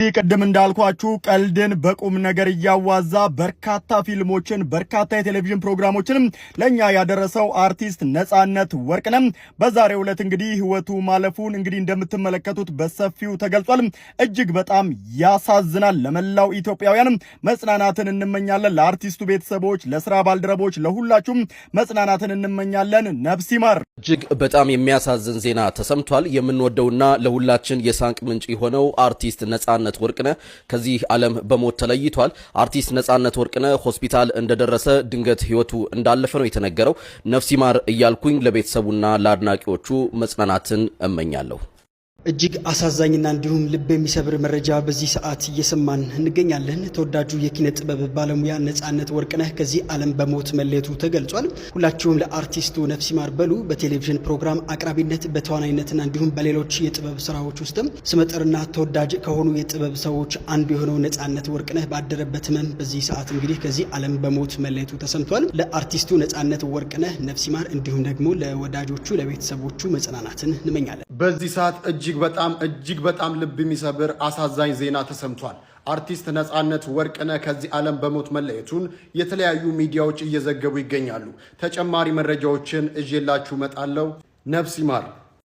ቅድም እንዳልኳችሁ ቀልድን በቁም ነገር እያዋዛ በርካታ ፊልሞችን በርካታ የቴሌቪዥን ፕሮግራሞችንም ለኛ ያደረሰው አርቲስት ነጻነት ወርቅነህ በዛሬው ዕለት እንግዲህ ህይወቱ ማለፉን እንግዲህ እንደምትመለከቱት በሰፊው ተገልጿል። እጅግ በጣም ያሳዝናል። ለመላው ኢትዮጵያውያን መጽናናትን እንመኛለን። ለአርቲስቱ ቤተሰቦች፣ ለስራ ባልደረቦች፣ ለሁላችሁም መጽናናትን እንመኛለን። ነፍስ ይማር። እጅግ በጣም የሚያሳዝን ዜና ተሰምቷል። የምንወደውና ለሁላችን የሳንቅ ምንጭ የሆነው አርቲስት ነጻነት ወርቅነህ ከዚህ ዓለም በሞት ተለይቷል። አርቲስት ነጻነት ወርቅነህ ሆስፒታል እንደደረሰ ድንገት ህይወቱ እንዳለፈ ነው የተነገረው። ነፍስ ይማር እያልኩኝ ለቤተሰቡና ለአድናቂዎቹ መጽናናትን እመኛለሁ። እጅግ አሳዛኝና እንዲሁም ልብ የሚሰብር መረጃ በዚህ ሰዓት እየሰማን እንገኛለን። ተወዳጁ የኪነ ጥበብ ባለሙያ ነጻነት ወርቅነህ ከዚህ ዓለም በሞት መለየቱ ተገልጿል። ሁላችሁም ለአርቲስቱ ነፍስ ይማር በሉ። በቴሌቪዥን ፕሮግራም አቅራቢነት በተዋናይነትና እንዲሁም በሌሎች የጥበብ ስራዎች ውስጥም ስመጥርና ተወዳጅ ከሆኑ የጥበብ ሰዎች አንዱ የሆነው ነጻነት ወርቅነህ ባደረበት ህመም በዚህ ሰዓት እንግዲህ ከዚህ ዓለም በሞት መለየቱ ተሰምቷል። ለአርቲስቱ ነጻነት ወርቅነህ ነፍስ ይማር እንዲሁም ደግሞ ለወዳጆቹ ለቤተሰቦቹ መጽናናትን እንመኛለን። በዚህ ሰዓት እጅግ በጣም ልብ የሚሰብር አሳዛኝ ዜና ተሰምቷል። አርቲስት ነጻነት ወርቅነህ ከዚህ ዓለም በሞት መለየቱን የተለያዩ ሚዲያዎች እየዘገቡ ይገኛሉ። ተጨማሪ መረጃዎችን እዤላችሁ እመጣለሁ። ነፍስ ይማር።